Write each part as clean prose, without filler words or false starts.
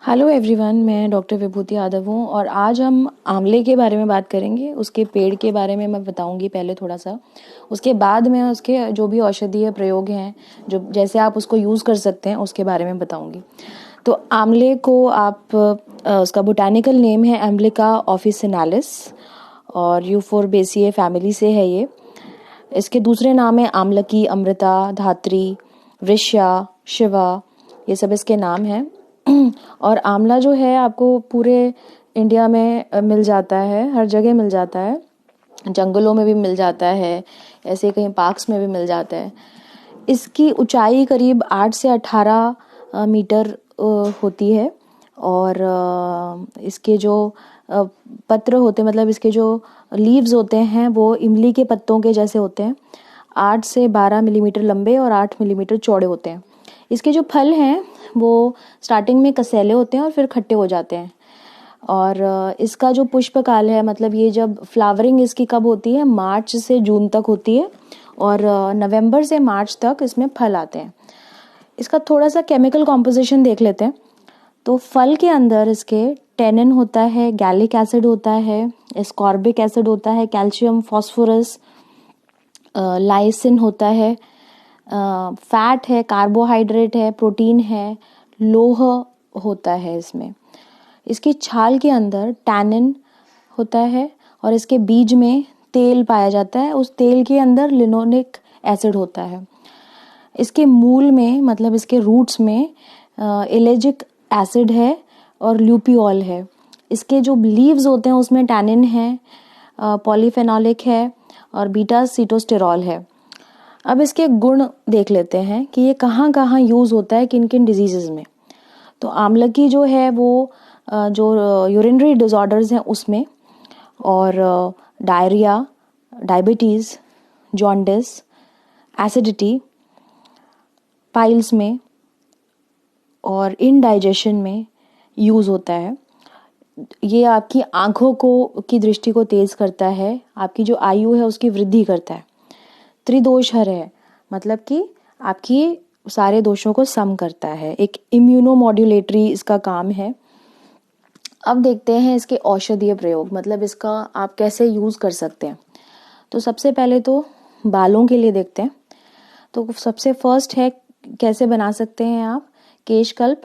Hello everyone, मैं doctor विभूति यादव हूँ और आज हम आंवले के बारे में बात करेंगे। उसके पेड़ के बारे में मैं बताऊंगी पहले थोड़ा सा। उसके बाद मैं उसके जो भी औषधीय प्रयोग हैं, जो जैसे आप उसको यूज़ कर सकते हैं, उसके बारे में बताऊंगी। तो आंवले को आप उसका बोटानिकल नेम है एम्बलिका ऑफिसिनालिस और यूफोरबेसिए फैमिली से है ये। इसके दूसरे नाम है आमलकी, अमृता, धात्री, वृष्या, शिवा, ये सब इसके नाम हैं। और आंवला जो है आपको पूरे इंडिया में मिल जाता है, हर जगह मिल जाता है। जंगलों में भी मिल जाता है, ऐसे कहीं पार्क्स में भी मिल जाता है। इसकी ऊंचाई करीब 8 से 18 मीटर होती है और इसके जो पत्र होते हैं, मतलब इसके जो लीव्स होते हैं वो इमली के पत्तों के जैसे होते हैं। 8 से 12 मिलीमीटर लंबे और 8 मिलीमीटर चौड़े होते हैं। इसके जो फल हैं वो स्टार्टिंग में कसैले होते हैं और फिर खट्टे हो जाते हैं। और इसका जो पुष्प काल है, मतलब ये जब फ्लावरिंग इसकी कब होती है, मार्च से जून तक होती है और नवंबर से मार्च तक इसमें फल आते हैं। इसका थोड़ा सा केमिकल कॉम्पोजिशन देख लेते हैं। तो फल के अंदर इसके टेनिन होता है, गैलिक एसिड होता है, एस्कॉर्बिक एसिड होता है, कैल्शियम, फास्फोरस, लाइसिन होता है, फैट है, कार्बोहाइड्रेट है, प्रोटीन है, लोह होता है इसमें। इसकी छाल के अंदर टैनिन होता है और इसके बीज में तेल पाया जाता है। उस तेल के अंदर लिनोलिक एसिड होता है। इसके मूल में, मतलब इसके रूट्स में एलेजिक एसिड है और ल्यूपियोल है। इसके जो लीव्स होते हैं उसमें टैनिन है, पॉलीफेनोलिक है और बीटा सीटोस्टेरॉल है। अब इसके गुण देख लेते हैं कि ये कहाँ कहाँ यूज़ होता है, किन किन डिजीज़ में। तो आमलकी जो है वो जो यूरिनरी डिसऑर्डर्स हैं उसमें, और diarrhoea, diabetes, jaundice, acidity, piles में और इनडाइजेशन में यूज़ होता है। ये आपकी आँखों को की दृष्टि को तेज़ करता है, आपकी जो आयु है उसकी वृद्धि करता है। त्रिदोषहर है, मतलब कि आपकी सारे दोषों को सम करता है। एक इम्यूनोमॉड्यूलेटरी इसका काम है। अब देखते हैं इसके औषधीय प्रयोग, मतलब इसका आप कैसे यूज़ कर सकते हैं। तो सबसे पहले तो बालों के लिए देखते हैं। तो सबसे फर्स्ट है, कैसे बना सकते हैं आप केशकल्प।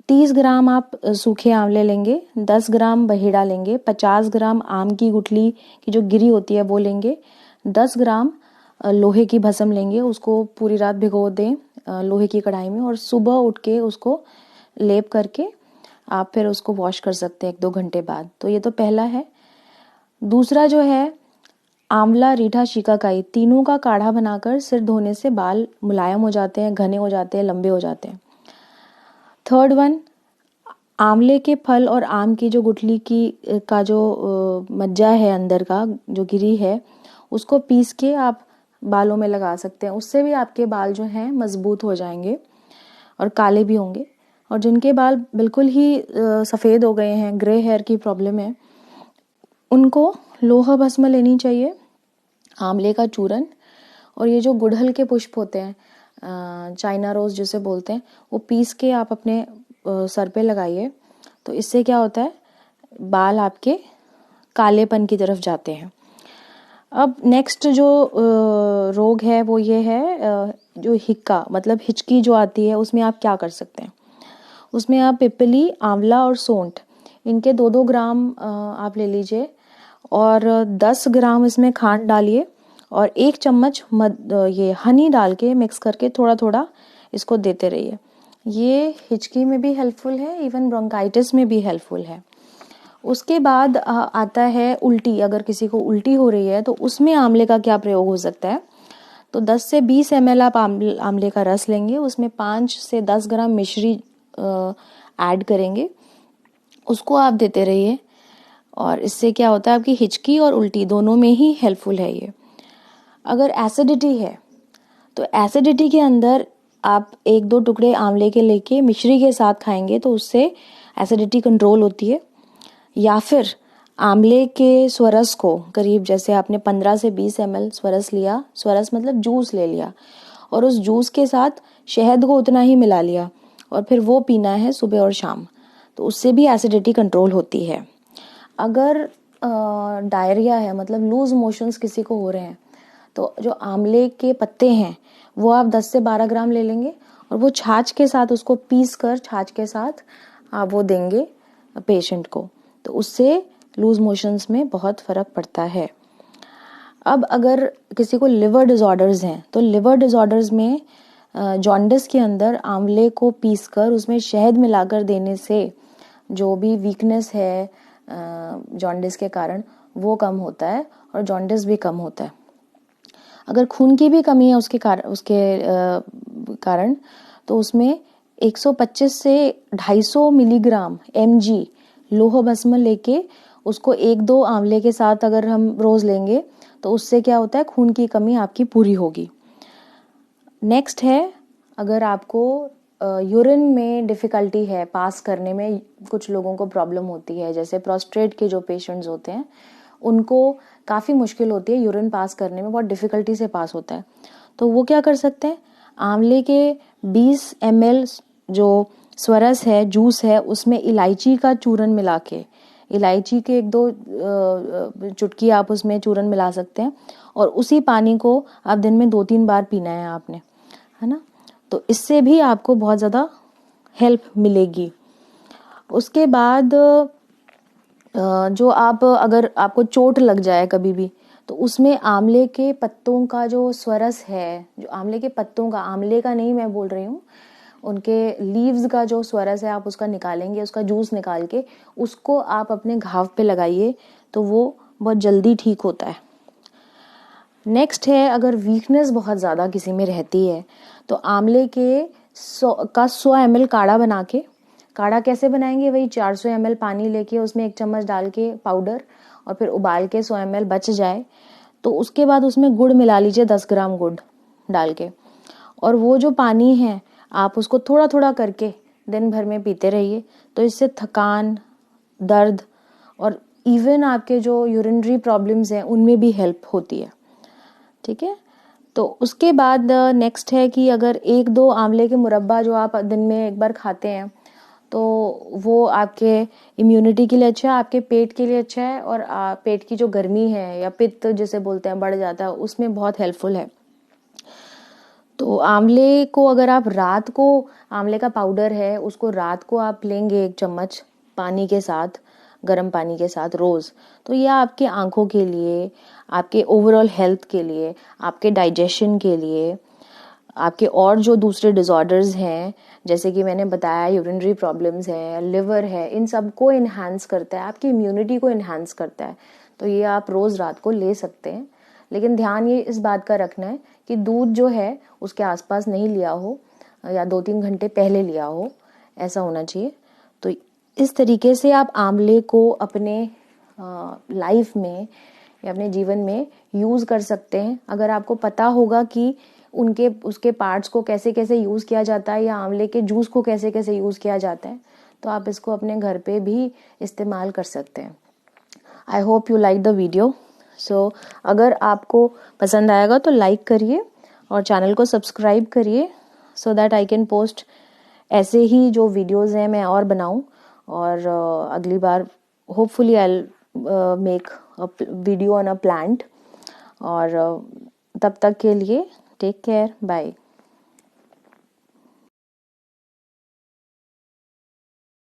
30 ग्राम आप सूखे आंवले लेंगे, 10 ग्राम बहेड़ा लेंगे, 50 ग्राम आम की गुठली की जो गिरी होती है वो लेंगे, 10 ग्राम लोहे की भस्म लेंगे, उसको पूरी रात भिगो दें लोहे की कढ़ाई में और सुबह उठ के उसको लेप करके आप फिर उसको वॉश कर सकते हैं 1-2 घंटे बाद। तो ये तो पहला है। दूसरा जो है आंवला, रीठा, शिकाकाई, तीनों का काढ़ा बनाकर सिर धोने से बाल मुलायम हो जाते हैं, घने हो जाते हैं, लंबे हो जाते हैं। थर्ड वन, आंवले के फल और आम की जो गुठली की का जो मज्जा है अंदर का, जो गिरी है, उसको पीस के आप बालों में लगा सकते हैं। उससे भी आपके बाल जो हैं मजबूत हो जाएंगे और काले भी होंगे। और जिनके बाल बिल्कुल ही सफ़ेद हो गए हैं, ग्रे हेयर की प्रॉब्लम है, उनको लोहा भस्म लेनी चाहिए, आंवले का चूरन, और ये जो गुड़हल के पुष्प होते हैं, चाइना रोज जिसे बोलते हैं, वो पीस के आप अपने सर पे लगाइए। तो इससे क्या होता है, बाल आपके कालेपन की तरफ जाते हैं। अब नेक्स्ट जो रोग है वो ये है जो हिक्का, मतलब हिचकी जो आती है, उसमें आप क्या कर सकते हैं। उसमें आप पिपली, आंवला और सोंठ, इनके 2-2 ग्राम आप ले लीजिए और 10 ग्राम इसमें खांड डालिए और 1 चम्मच ये हनी डाल के मिक्स करके थोड़ा थोड़ा इसको देते रहिए। ये हिचकी में भी हेल्पफुल है, इवन ब्रोंकाइटिस में भी हेल्पफुल है। उसके बाद आता है उल्टी। अगर किसी को उल्टी हो रही है तो उसमें आंवले का क्या प्रयोग हो सकता है। तो 10 से 20 ml आप आंवले का रस लेंगे, उसमें 5 से 10 ग्राम मिश्री ऐड करेंगे, उसको आप देते रहिए और इससे क्या होता है, आपकी हिचकी और उल्टी दोनों में ही हेल्पफुल है ये। अगर एसिडिटी है तो एसिडिटी के अंदर आप 1-2 टुकड़े आंवले के लेके मिश्री के साथ खाएंगे तो उससे एसिडिटी कंट्रोल होती है। या फिर आंवले के स्वरस को करीब, जैसे आपने 15 से 20 ml स्वरस लिया, स्वरस मतलब जूस ले लिया, और उस जूस के साथ शहद को उतना ही मिला लिया और फिर वो पीना है सुबह और शाम। तो उससे भी एसिडिटी कंट्रोल होती है। अगर डायरिया है, मतलब लूज मोशंस किसी को हो रहे हैं, तो जो आंवले के पत्ते हैं वो आप 10 से 12 ग्राम ले लेंगे और वो छाछ के साथ, उसको पीस कर छाछ के साथ आप वो देंगे पेशेंट को। तो उससे लूज मोशंस में बहुत फर्क पड़ता है। अब अगर किसी को लिवर डिसऑर्डर्स हैं, तो लिवर डिसऑर्डर्स में जॉन्डिस के अंदर आंवले को पीसकर उसमें शहद मिलाकर देने से जो भी वीकनेस है जॉन्डिस के कारण वो कम होता है और जॉन्डिस भी कम होता है। अगर खून की भी कमी है उसके कारण तो उसमें 125 से 250 मिलीग्राम mg लोह भस्म लेके उसको 1-2 आंवले के साथ अगर हम रोज लेंगे तो उससे क्या होता है, खून की कमी आपकी पूरी होगी। नेक्स्ट है, अगर आपको यूरिन में डिफ़िकल्टी है, पास करने में कुछ लोगों को प्रॉब्लम होती है, जैसे प्रोस्टेट के जो पेशेंट्स होते हैं उनको काफ़ी मुश्किल होती है यूरिन पास करने में, बहुत डिफ़िकल्टी से पास होता है। तो वो क्या कर सकते हैं, आंवले के 20 ml जो स्वरस है, जूस है, उसमें इलायची का चूरन मिला के, इलायची के 1-2 चुटकी आप उसमें चूरन मिला सकते हैं और उसी पानी को आप दिन में 2-3 बार पीना है आपने, है ना। तो इससे भी आपको बहुत ज़्यादा हेल्प मिलेगी। उसके बाद जो आप, अगर आपको चोट लग जाए कभी भी, तो उसमें आंवले के पत्तों का जो स्वरस है, जो आंवले के पत्तों का, आंवले का नहीं मैं बोल रही हूँ, उनके लीव्स का जो स्वरस है आप उसका निकालेंगे, उसका जूस निकाल के उसको आप अपने घाव पे लगाइए तो वो बहुत जल्दी ठीक होता है। नेक्स्ट है, अगर वीकनेस बहुत ज़्यादा किसी में रहती है तो आंवले के 100 ml काढ़ा बना के, काढ़ा कैसे बनाएंगे, वही 400 ml पानी लेके उसमें 1 चम्मच डाल के पाउडर और फिर उबाल के 100 ml बच जाए तो उसके बाद उसमें गुड़ मिला लीजिए, 10 ग्राम गुड़ डाल के, और वो जो पानी है आप उसको थोड़ा थोड़ा करके दिन भर में पीते रहिए। तो इससे थकान, दर्द और इवन आपके जो यूरिनरी प्रॉब्लम्स हैं उनमें भी हेल्प होती है। ठीक है। तो उसके बाद नेक्स्ट है कि अगर 1-2 आंवले के मुरब्बा जो आप दिन में एक बार खाते हैं तो वो आपके इम्यूनिटी के लिए अच्छा है, आपके पेट के लिए अच्छा है, और पेट की जो गर्मी है या पित्त जिसे बोलते हैं बढ़ जाता है, उसमें बहुत हेल्पफुल है। तो आंवले को अगर आप रात को, आंवले का पाउडर है उसको रात को आप लेंगे 1 चम्मच पानी के साथ, गर्म पानी के साथ रोज, तो यह आपके आंखों के लिए, आपके ओवरऑल हेल्थ के लिए, आपके डाइजेशन के लिए, आपके और जो दूसरे डिसऑर्डर्स हैं जैसे कि मैंने बताया यूरिनरी प्रॉब्लम्स है, लिवर है, इन सब को इन्हांस करता है, आपकी इम्यूनिटी को इन्हांस करता है। तो ये आप रोज रात को ले सकते हैं, लेकिन ध्यान ये इस बात का रखना है कि दूध जो है उसके आसपास नहीं लिया हो या 2-3 घंटे पहले लिया हो, ऐसा होना चाहिए। तो इस तरीके से आप आंवले को अपने लाइफ में या अपने जीवन में यूज़ कर सकते हैं। अगर आपको पता होगा कि उसके पार्ट्स को कैसे कैसे यूज़ किया जाता है या आंवले के जूस को कैसे कैसे यूज़ किया जाता है, तो आप इसको अपने घर पे भी इस्तेमाल कर सकते हैं। I hope you like the video. So अगर आपको पसंद आएगा तो लाइक करिए और चैनल को सब्सक्राइब करिए so that I can post ऐसे ही जो वीडियोज़ हैं मैं और बनाऊं, और अगली बार hopefully I make a video on a plant. और तब तक के लिए टेक केयर, बाय।